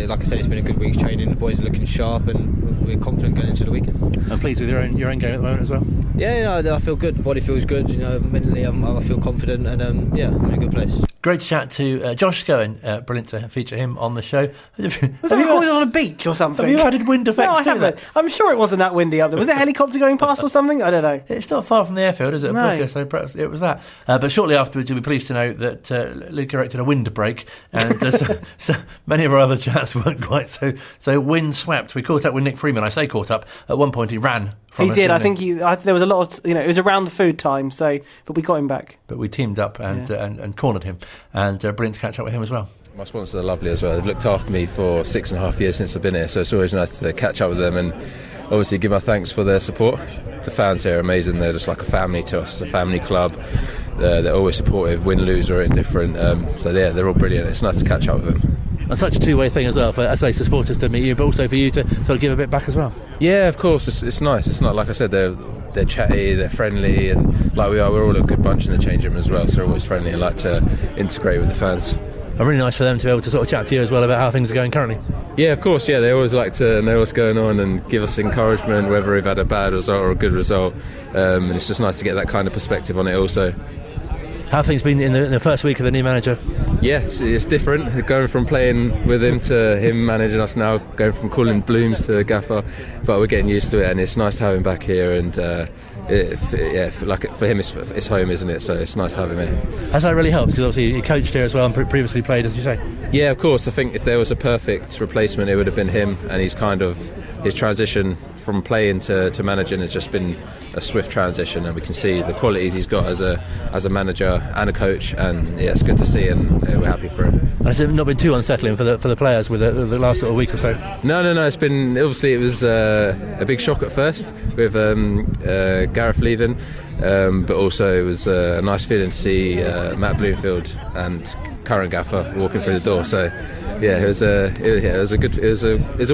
like I say, it's been a good week's training. The boys are looking sharp, and we're confident going into the weekend. I'm pleased with your own game at the moment as well. Yeah, I feel good. The body feels good. Mentally, I feel confident, and I'm in a good place. Great to chat to Josh Scowen. Brilliant to feature him on the show. Was that recorded on a beach or something? Have you added wind effects to that? I'm sure it wasn't that windy up there. Was it a helicopter going past or something? I don't know. It's not far from the airfield, is it? No. Brooker, so perhaps it was that. But shortly afterwards, you'll be pleased to know that Luke erected a windbreak, and so many of our other chats weren't quite so wind-swept. We caught up with Nick Freeman. I say caught up. At one point, he ran. He did. I think there was a lot of, it was around the food time, but we got him back. But we teamed up and cornered him, and brilliant to catch up with him as well. My sponsors are lovely as well. They've looked after me for 6.5 years since I've been here, so it's always nice to catch up with them and obviously give my thanks for their support. The fans here are amazing. They're just like a family to us. It's a family club. They're always supportive, win, lose or indifferent. They're all brilliant. It's nice to catch up with them. And such a two-way thing as well, for as the supporters to meet you, but also for you to sort of give a bit back as well. Yeah, of course. It's nice. It's not, like I said, they're chatty, they're friendly, and like we are, we're all a good bunch in the change room as well, so we're always friendly and like to integrate with the fans. And really nice for them to be able to sort of chat to you as well about how things are going currently. Yeah, of course. Yeah, they always like to know what's going on and give us encouragement, whether we've had a bad result or a good result. And it's just nice to get that kind of perspective on it also. How have things been in the first week of the new manager? Yeah, it's different. Going from playing with him to him managing us now, going from calling Blooms to Gaffer, but we're getting used to it, and it's nice to have him back here. And for him, it's home, isn't it? So it's nice to have him here. Has that really helped? Because obviously he coached here as well and previously played, as you say. Yeah, of course. I think if there was a perfect replacement, it would have been him, and his transition from playing to managing has just been a swift transition, and we can see the qualities he's got as a manager and a coach, and yeah, it's good to see, and we're happy for him. And has it not been too unsettling for the players with the last sort of week or so? No. It's been, obviously it was a big shock at first with Gareth leaving, but also it was a nice feeling to see Matt Bloomfield and current Gaffer walking through the door. So yeah, it was a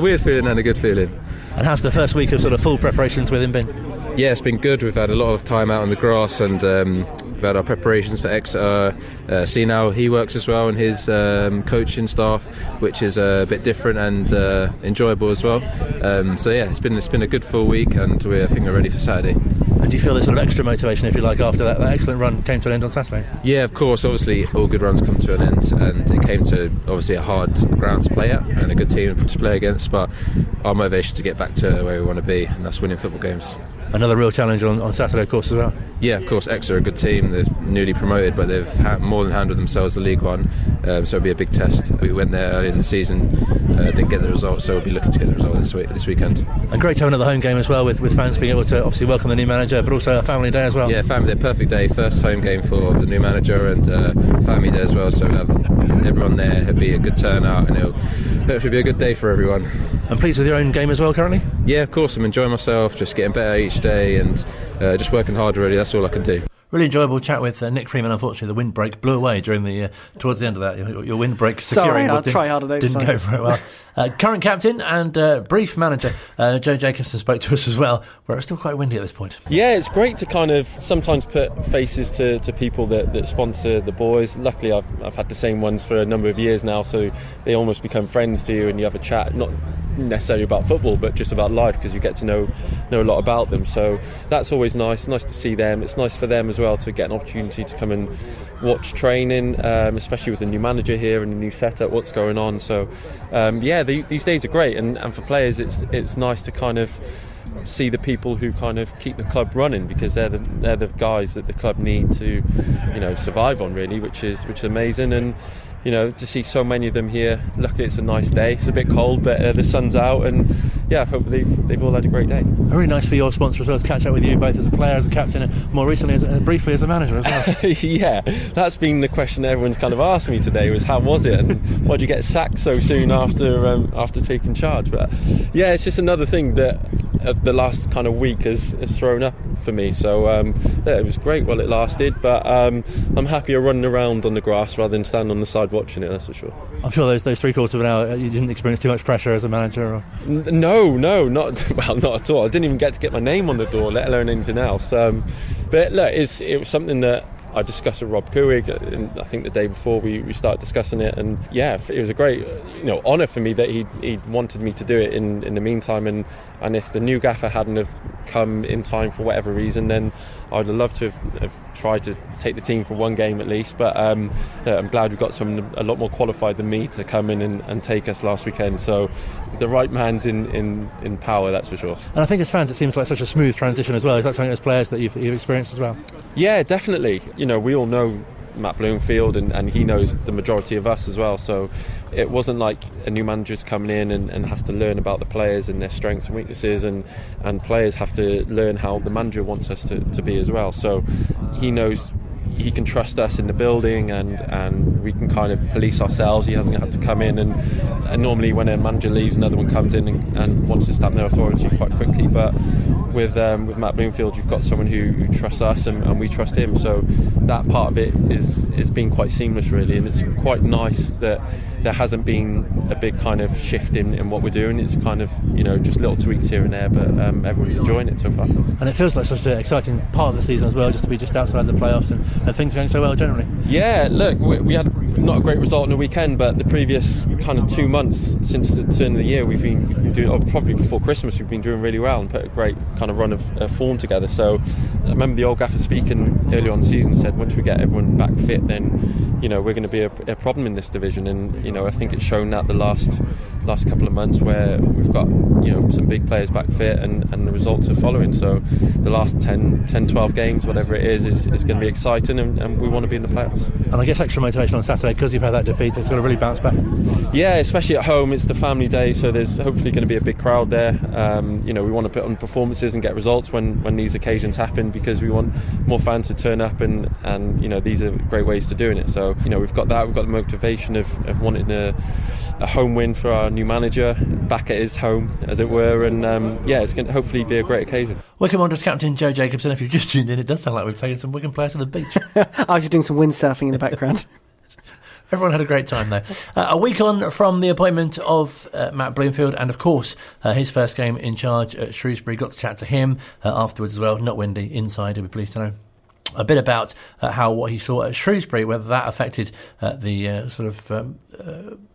weird feeling and a good feeling. And how's the first week of sort of full preparations with him been? Yeah, it's been good. We've had a lot of time out on the grass, and we've had our preparations for Exeter. Seeing how he works as well, and his coaching staff, which is a bit different and enjoyable as well. It's been a good full week, and I think we're ready for Saturday. And do you feel there's sort of extra motivation, if you like, after that excellent run came to an end on Saturday? Yeah, of course. Obviously, all good runs come to an end, and it came to obviously a hard ground to play at and a good team to play against. But our motivation to get back to where we want to be, and that's winning football games. Another real challenge on Saturday, of course, as well. Yeah, of course. Exeter are a good team. They're newly promoted, but they've more than handled themselves the League One, so it'll be a big test. We went there early in the season, didn't get the result, so we'll be looking to get the result this weekend. And great to have another home game as well, with fans being able to obviously welcome the new manager, but also a family day as well. Yeah, family day, perfect day. First home game for the new manager, and family day as well, so we'll have everyone there. It'll be a good turnout, and it'll hopefully be a good day for everyone. And pleased with your own game as well currently? Yeah, of course. I'm enjoying myself, just getting better each day, and just working harder, really. That's all I can do. Really enjoyable chat with Nick Freeman. Unfortunately, the windbreak blew away during towards the end of that. Your windbreak securing I'll try harder next time. Didn't go very well. Current captain and brief manager Joe Jacobson spoke to us as well, where it's still quite windy at this point. Yeah, it's great to kind of sometimes put faces to people that sponsor the boys. Luckily, I've had the same ones for a number of years now, so they almost become friends to you, and you have a chat, not necessarily about football, but just about life, because you get to know a lot about them. So that's always nice to see them. It's nice for them as well to get an opportunity to come and watch training, especially with the new manager here and the new setup, what's going on. So these days are great, and for players it's nice to kind of see the people who kind of keep the club running, because they're the guys that the club need to survive on, really, which is amazing. And to see so many of them here. Luckily it's a nice day. It's a bit cold, but the sun's out, and yeah, hopefully they've all had a great day. Very nice for your sponsor as well to catch up with you, both as a player, as a captain, and more recently briefly as a manager as well. Yeah, that's been the question everyone's kind of asked me today, was how was it, and why did you get sacked so soon after taking charge? But yeah, it's just another thing that the last kind of week has thrown up for me. So it was great while it lasted, but I'm happier running around on the grass rather than standing on the side watching it, that's for sure. I'm sure those 3/4 of an hour, you didn't experience too much pressure as a manager? Or? No, not at all. I didn't even get my name on the door, let alone anything else. But look, it was something that I discussed with Rob Couig, and I think the day before we started discussing it, and yeah, it was a great honour for me that he wanted me to do it in the meantime, and if the new gaffer hadn't have come in time for whatever reason, then I'd have loved to have tried to take the team for one game at least, but I'm glad we've got someone a lot more qualified than me to come in and take us last weekend. So the right man's in power, that's for sure. And I think as fans it seems like such a smooth transition as well. Is that something as players that you've experienced as well? Yeah, definitely. We all know Matt Bloomfield, and he knows the majority of us as well, so it wasn't like a new manager's coming in and has to learn about the players and their strengths and weaknesses, and players have to learn how the manager wants us to be as well. So he knows he can trust us in the building, and we can kind of police ourselves. He hasn't had to come in and normally when a manager leaves, another one comes in and wants to stamp their authority quite quickly, but with Matt Bloomfield, you've got someone who trusts us and we trust him, so that part of it is been quite seamless really, and it's quite nice that there hasn't been a big kind of shift in what we're doing. It's kind of just little tweaks here and there, but everyone's enjoying it so far. And it feels like such an exciting part of the season as well, just to be just outside the playoffs and things going so well generally. Yeah, look, we had not a great result on the weekend, but the previous kind of 2 months since the turn of the year, we've been doing, or probably before Christmas, we've been doing really well and put a great kind of run of form together. So I remember the old gaffer speaking earlier on in the season, said once we get everyone back fit, then we're going to be a problem in this division, and I think it's shown that the last couple of months where we've got some big players back fit and the results are following. So the last 10-12 games, whatever it is going to be exciting, and we want to be in the playoffs. And I guess extra motivation on Saturday because you've had that defeat. It's got to really bounce back. Yeah, especially at home. It's the family day, so there's hopefully going to be a big crowd there. We want to put on performances and get results when these occasions happen, because we want more fans to turn up, and these are great ways to doing it. So we've got the motivation of wanting a home win for our new manager back at his home, as it were, and it's going to hopefully be a great occasion. Wycombe Wanderers captain Joe Jacobson, if you've just tuned in, it does sound like we've taken some Wycombe players to the beach. I was just doing some windsurfing in the background. Everyone had a great time though. A week on from the appointment of Matt Bloomfield, and of course his first game in charge at Shrewsbury. Got to chat to him afterwards as well. Not Wendy, inside, he'll be pleased to know a bit about what he saw at Shrewsbury, whether that affected the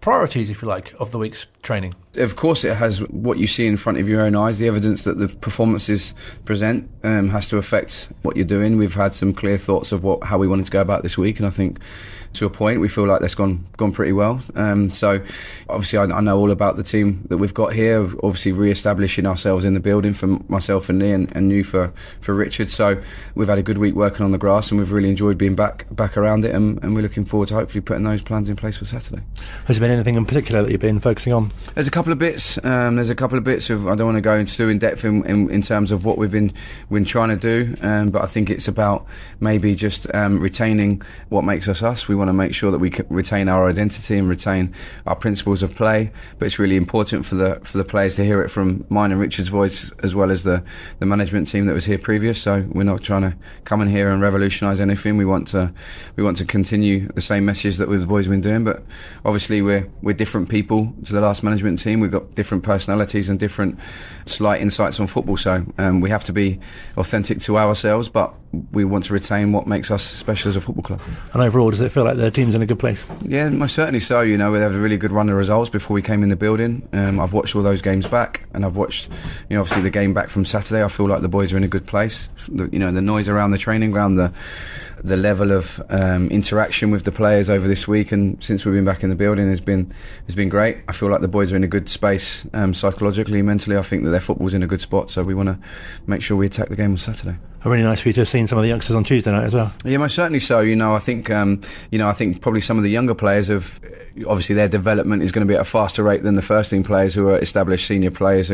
priorities, if you like, of the week's training. Of course it has. What you see in front of your own eyes, the evidence that the performances present has to affect what you're doing. We've had some clear thoughts of how we wanted to go about this week, and I think to a point we feel like that's gone pretty well. So obviously I know all about the team that we've got here, obviously re-establishing ourselves in the building for myself and Lee, and new for Richard. So we've had a good week working on the grass, and we've really enjoyed being back around it, and we're looking forward to hopefully putting those plans in place for Saturday. Has there been anything in particular that you've been focusing on? There's a couple of bits. Of I don't want to go into in depth in terms of what we've been trying to do, but I think it's about maybe just retaining what makes us us. We want to make sure that we retain our identity and retain our principles of play, but it's really important for the players to hear it from mine and Richard's voice, as well as the management team that was here previous. So we're not trying to come in here and revolutionise anything. We want to continue the same message that the boys have been doing, but obviously we're different people to the last management team. We've got different personalities and different slight insights on football, so we have to be authentic to ourselves, but we want to retain what makes us special as a football club. And overall, does it feel like the team's in a good place? Yeah, most certainly so. We had a really good run of results before we came in the building. I've watched all those games back, and I've watched obviously the game back from Saturday. I feel like the boys are in a good place. The noise around the training ground, the level of interaction with the players over this week and since we've been back in the building has been great. I feel like the boys are in a good space psychologically, mentally. I think that their football's in a good spot, so we want to make sure we attack the game on Saturday. Really nice for you to have seen some of the youngsters on Tuesday night as well. Yeah, most certainly so. I think I think probably some of the younger players have, obviously their development is going to be at a faster rate than the first team players who are established senior players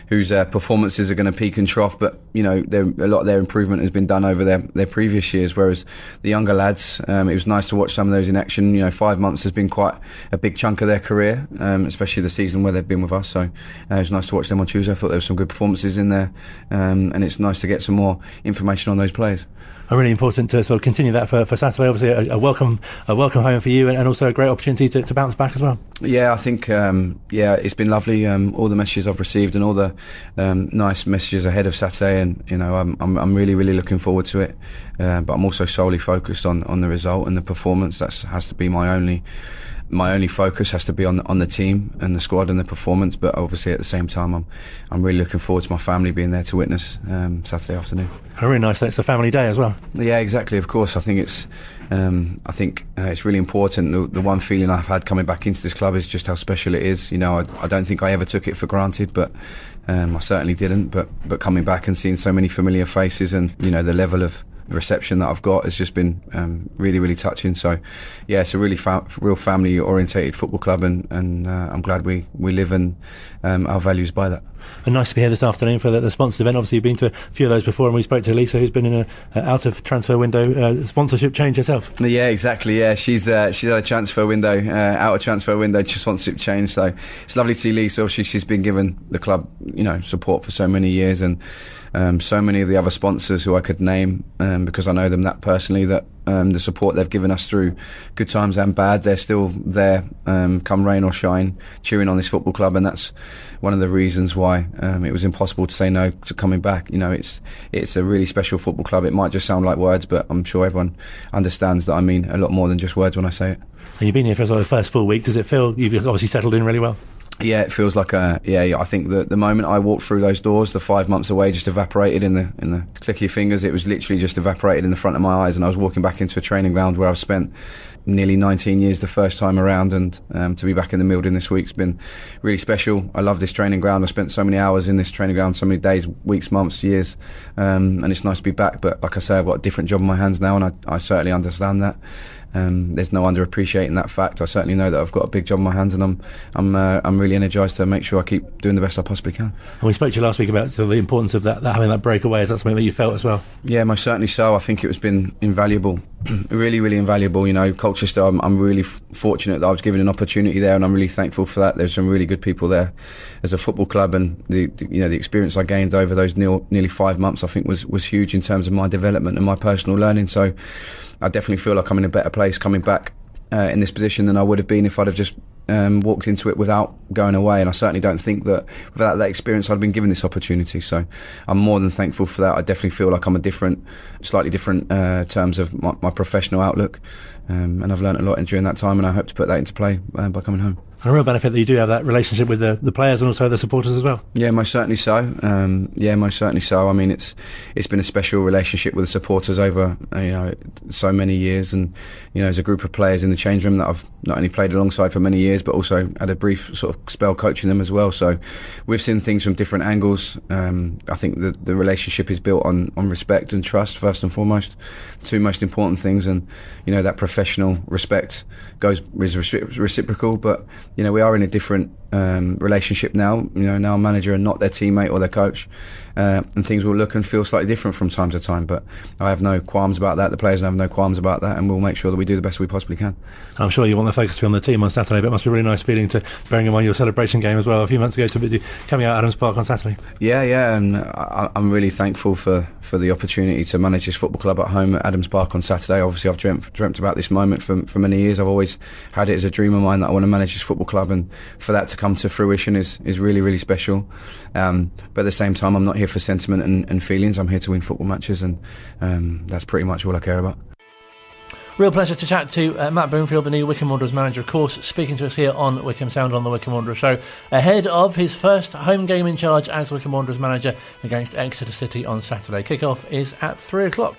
whose performances are going to peak and trough, but a lot of their improvement has been done over their previous years, whereas the younger lads, it was nice to watch some of those in action. 5 months has been quite a big chunk of their career, especially the season where they've been with us, so it was nice to watch them on Tuesday. I thought there were some good performances in there, and it's nice to get some more information on those players. Really important to sort of continue that for Saturday. Obviously, a welcome home for you, and also a great opportunity to bounce back as well. Yeah, I think it's been lovely. All the messages I've received and all the nice messages ahead of Saturday, and I'm really looking forward to it. But I'm also solely focused on the result and the performance. That has to be my only focus, has to be on the team and the squad and the performance. But obviously at the same time, I'm really looking forward to my family being there to witness Saturday afternoon. Really nice that it's a family day as well. Yeah, exactly. Of course, I think it's really important. The one feeling I've had coming back into this club is just how special it is. I don't think I ever took it for granted, but I certainly didn't. But coming back and seeing so many familiar faces, and the level of reception that I've got has just been really touching. So yeah, it's a really real family orientated football club, and I'm glad we live in our values by that. And nice to be here this afternoon for the sponsored event. Obviously you've been to a few of those before, and we spoke to Lisa, who's been in a out of transfer window sponsorship change herself. Yeah, exactly. Yeah, she's had a transfer window, out of transfer window, sponsorship change. So it's lovely to see Lisa. Obviously she's been given the club support for so many years, and so many of the other sponsors who I could name, because I know them that personally, that the support they've given us through good times and bad, they're still there, come rain or shine, cheering on this football club. And that's one of the reasons why it was impossible to say no to coming back. It's a really special football club. It might just sound like words, but I'm sure everyone understands that I mean a lot more than just words when I say it. And you've been here for the first full week. Does it feel you've obviously settled in really well? Yeah, it feels like I think that the moment I walked through those doors, the 5 months away just evaporated in the click of your fingers. It was literally just evaporated in the front of my eyes, and I was walking back into a training ground where I've spent nearly 19 years the first time around, and to be back in the building this week's been really special. I love this training ground. I spent so many hours in this training ground, so many days, weeks, months, years, and it's nice to be back. But like I say, I've got a different job in my hands now, and I certainly understand that. There's no underappreciating that fact. I certainly know that I've got a big job in my hands, and I'm really energised to make sure I keep doing the best I possibly can. And we spoke to you last week about the importance of that having that breakaway. Is that something that you felt as well? Yeah, most certainly so. I think it's been invaluable, really invaluable. Colchester, I'm really fortunate that I was given an opportunity there, and I'm really thankful for that. There's some really good people there as a football club, and the experience I gained over those nearly 5 months, I think was huge in terms of my development and my personal learning. So I definitely feel like I'm in a better place coming back in this position than I would have been if I'd have just walked into it without going away. And I certainly don't think that without that experience I'd been given this opportunity. So I'm more than thankful for that. I definitely feel like I'm slightly different terms of my professional outlook, and I've learnt a lot during that time, and I hope to put that into play by coming home. And a real benefit that you do have that relationship with the players and also the supporters as well. Yeah, most certainly so. Most certainly so. I mean, it's been a special relationship with the supporters over so many years, and as a group of players in the change room that I've not only played alongside for many years, but also had a brief sort of spell coaching them as well. So we've seen things from different angles. I think the relationship is built on respect and trust first and foremost, the two most important things, and that professional respect is reciprocal, but we are in a different relationship now. Now I'm manager and not their teammate or their coach, and things will look and feel slightly different from time to time, but I have no qualms about that. The players have no qualms about that, and we'll make sure that we do the best we possibly can. I'm sure you want the focus to be on the team on Saturday, but it must be a really nice feeling to bearing in mind your celebration game as well a few months ago, to be coming out Adams Park on Saturday. Yeah, and I'm really thankful for the opportunity to manage this football club at home at Adams Park on Saturday. Obviously I've dreamt about this moment for many years. I've always had it as a dream of mine that I want to manage this football club, and for that to come to fruition is really special. But at the same time, I'm not here for sentiment and feelings. I'm here to win football matches, and that's pretty much all I care about. Real pleasure to chat to Matt Bloomfield, the new Wycombe Wanderers manager, of course, speaking to us here on Wycombe Sound on the Wycombe Wanderers show, ahead of his first home game in charge as Wycombe Wanderers manager against Exeter City on Saturday. Kick-off is at 3 o'clock.